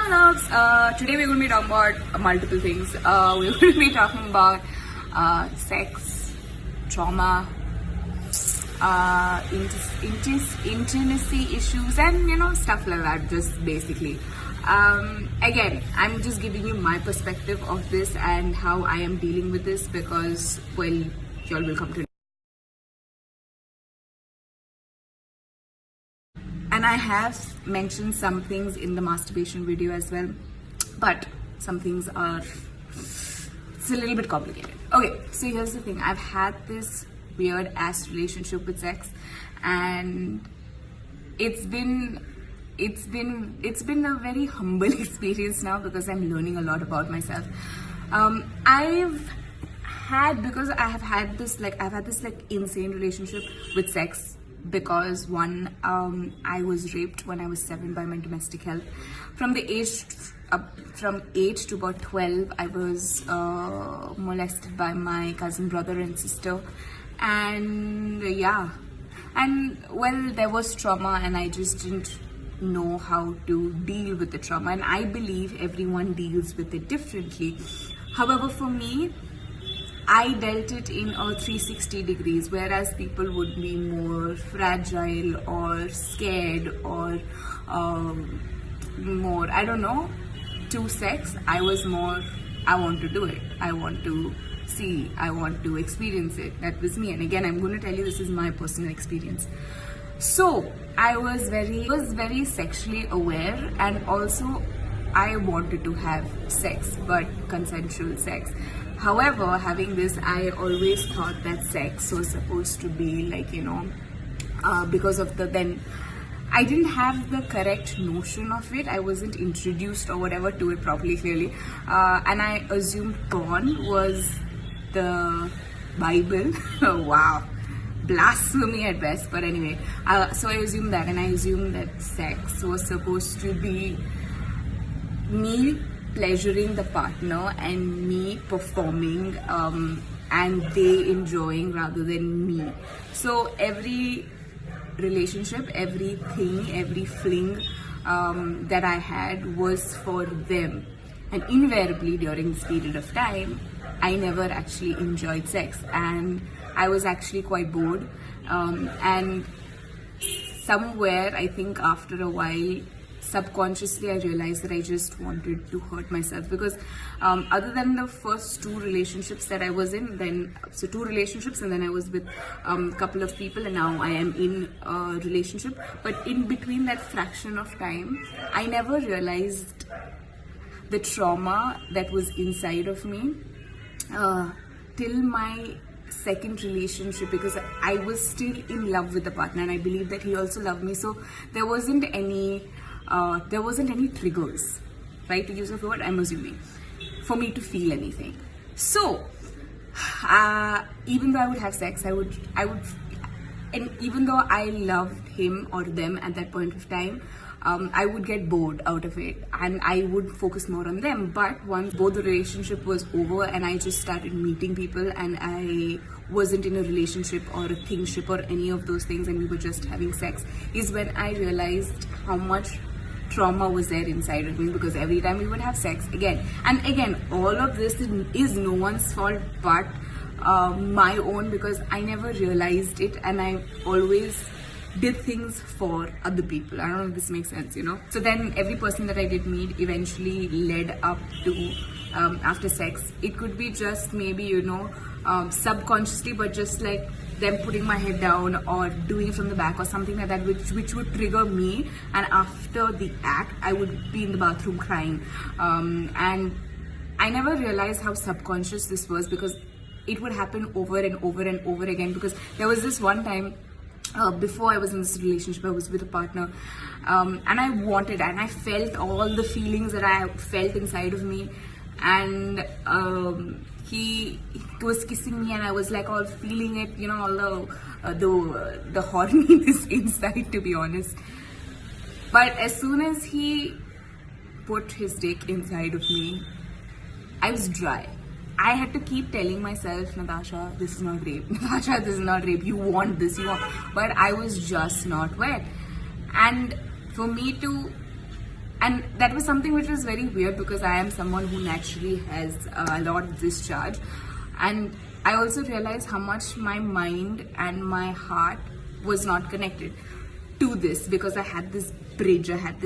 my loves. Today we're going to be talking about multiple things. We're going to be talking about sex, trauma, intimacy issues, and stuff like that. Just basically. Again, I'm just giving you my perspective of this and how I am dealing with this because, well, y'all will come to. And I have mentioned some things in the masturbation video as well, but some things are, it's a little bit complicated. Okay, so here's the thing. I've had this weird ass relationship with sex, and it's been a very humble experience now because I'm learning a lot about myself. I've had this insane relationship with sex. Because one, I was raped when I was 7 by my domestic help. From 8 to about 12, I was molested by my cousin brother and sister, and yeah, and well, there was trauma, and I just didn't know how to deal with the trauma. And I believe everyone deals with it differently. However, for me, I dealt it in a 360 degrees, whereas people would be more fragile or scared or more, I don't know, to sex. I was more, I want to do it. I want to see, I want to experience it. That was me. And again, I'm going to tell you this is my personal experience. So I was very sexually aware, and also I wanted to have sex, but consensual sex. However, having this, I always thought that sex was supposed to be like, because of then I didn't have the correct notion of it. I wasn't introduced or whatever to it properly, clearly. And I assumed porn was the Bible. Oh, wow. Blasphemy at best. But anyway, so I assumed that, and I assumed that sex was supposed to be me pleasuring the partner and me performing and they enjoying rather than me. So every relationship, everything, every fling that I had was for them. And invariably during this period of time, I never actually enjoyed sex, and I was actually quite bored. And somewhere, I think after a while, subconsciously I realized that I just wanted to hurt myself, because other than the first 2 relationships that I was in, so 2 relationships, and then I was with a couple of people, and now I am in a relationship. But in between that fraction of time, I never realized the trauma that was inside of me till my second relationship, because I was still in love with the partner, and I believe that he also loved me. So there wasn't any triggers, right, to use the word, I'm assuming, for me to feel anything. So even though I would have sex, I would, and even though I loved him or them at that point of time, I would get bored out of it, and I would focus more on them. But once both the relationship was over and I just started meeting people, and I wasn't in a relationship or a thingship or any of those things, and we were just having sex, is when I realized how much trauma was there inside of me. Because every time we would have sex, again, all of this is no one's fault but my own, because I never realized it, and I always did things for other people. I don't know if this makes sense, So then every person that I did meet eventually led up to, after sex, it could be just maybe, subconsciously, but just like them putting my head down or doing from the back or something like that, which would trigger me. And after the act, I would be in the bathroom crying. And I never realized how subconscious this was, because it would happen over and over and over again. Because there was this one time, before I was in this relationship, I was with a partner, and I wanted, and I felt all the feelings that I felt inside of me, and he was kissing me, and I was like all feeling it, all the horniness inside, to be honest. But as soon as he put his dick inside of me, I was dry. I had to keep telling myself, Natasha, this is not rape. Natasha, this is not rape. You want this, you want. But I was just not wet. And for me to And that was something which was very weird because I am someone who naturally has a lot of discharge. And I also realized how much my mind and my heart was not connected to this, because I had this bridge, I had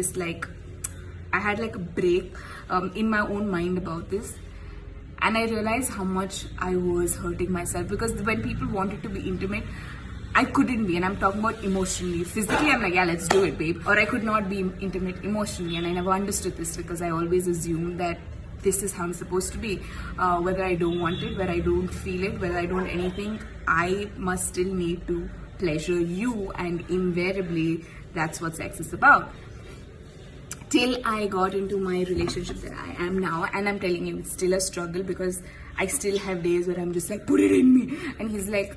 like a break in my own mind about this. And I realized how much I was hurting myself, because when people wanted to be intimate, I couldn't be. And I'm talking about emotionally. Physically, I'm like, yeah, let's do it, babe. Or I could not be intimate emotionally. And I never understood this because I always assumed that this is how I'm supposed to be. Whether I don't want it, whether I don't feel it, whether I don't anything, I must still need to pleasure you. And invariably, that's what sex is about. Till I got into my relationship that I am now, and I'm telling you, it's still a struggle, because I still have days where I'm just like, put it in me. And he's like,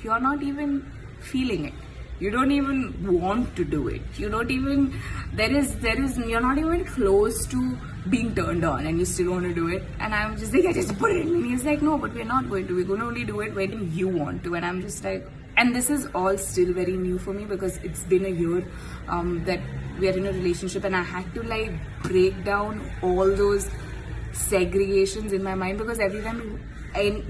you're not even feeling it. You don't even want to do it. You don't even, you're not even close to being turned on, and you still want to do it. And I'm just like, I just put it in me. And he's like, no, but we're not going to. We're going to only do it when you want to. And I'm just like, and this is all still very new for me, because it's been a year that we are in a relationship, and I had to like break down all those segregations in my mind, because every time,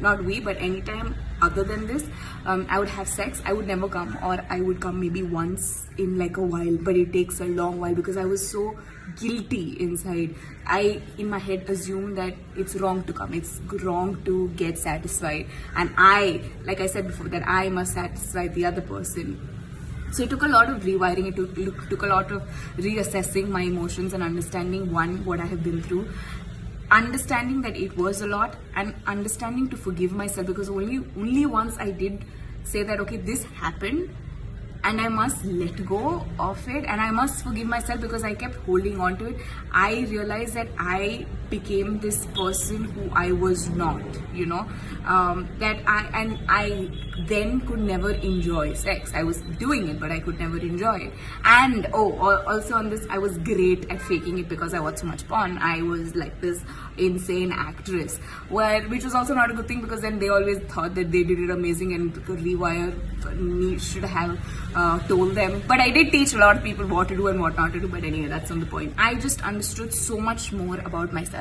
not we, but anytime other than this, I would have sex, I would never come, or I would come maybe once in like a while, but it takes a long while, because I was so guilty inside. I, in my head, assumed that it's wrong to come, it's wrong to get satisfied, and I, like I said before, that I must satisfy the other person. So it took a lot of rewiring, it took a lot of reassessing my emotions and understanding, one, what I have been through, understanding that it was a lot, and understanding to forgive myself, because only once I did say that, okay, this happened and I must let go of it and I must forgive myself, because I kept holding on to it, I realized that I became this person who I was not, you know, that I then could never enjoy sex. I was doing it, but I could never enjoy it. And also on this, I was great at faking it, because I watched so much porn. I was like this insane actress, which was also not a good thing, because then they always thought that they did it amazing, and Rewire should have told them. But I did teach a lot of people what to do and what not to do, but anyway, that's not the point. I just understood so much more about myself,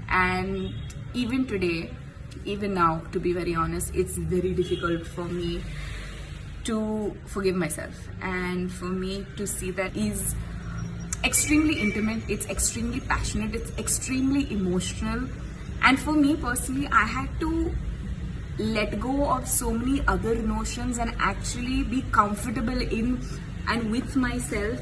and even today, even now, to be very honest, it's very difficult for me to forgive myself, and for me to see that is extremely intimate, it's extremely passionate, it's extremely emotional. And for me personally, I had to let go of so many other notions and actually be comfortable in and with myself,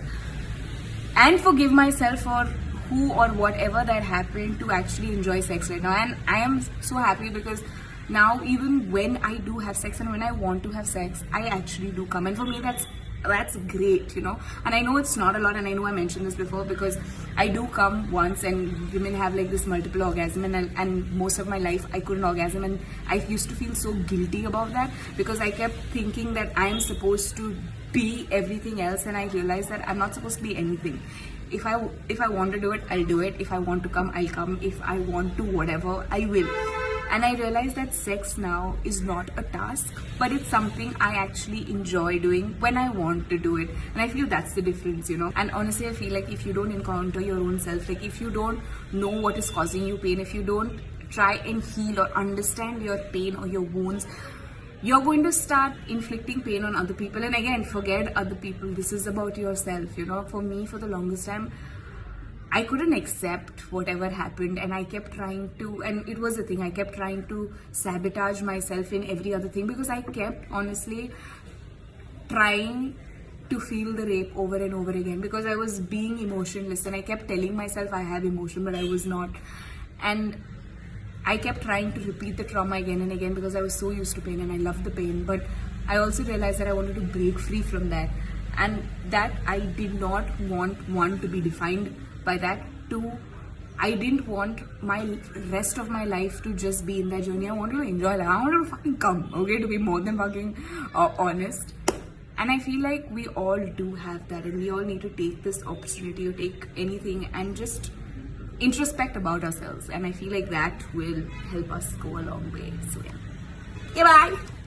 and forgive myself for who or whatever that happened, to actually enjoy sex right now. And I am so happy, because now even when I do have sex and when I want to have sex, I actually do come. And for me, that's great, you know. And I know it's not a lot, and I know I mentioned this before, because I do come once, and women have like this multiple orgasm, and most of my life I couldn't orgasm, and I used to feel so guilty about that, because I kept thinking that I am supposed to be everything else, and I realized that I'm not supposed to be anything. If I want to do it, I'll do it. If I want to come, I'll come. If I want to whatever, I will. And I realized that sex now is not a task, but it's something I actually enjoy doing when I want to do it. And I feel that's the difference, you know. And honestly, I feel like if you don't encounter your own self, like if you don't know what is causing you pain, if you don't try and heal or understand your pain or your wounds, you're going to start inflicting pain on other people. And again, forget other people. This is about yourself, you know. For me, for the longest time, I couldn't accept whatever happened, and I kept trying to, and it was the thing, I kept trying to sabotage myself in every other thing, because I kept honestly trying to feel the rape over and over again, because I was being emotionless, and I kept telling myself I have emotion, but I was not. And I kept trying to repeat the trauma again and again, because I was so used to pain and I loved the pain. But I also realized that I wanted to break free from that, and that I did not want, one, to be defined by that. Two, I didn't want my rest of my life to just be in that journey. I wanted to enjoy life. I wanted to fucking come, okay, to be more than fucking honest. And I feel like we all do have that, and we all need to take this opportunity, or take anything, and just introspect about ourselves. And I feel like that will help us go a long way. So yeah. Okay, bye.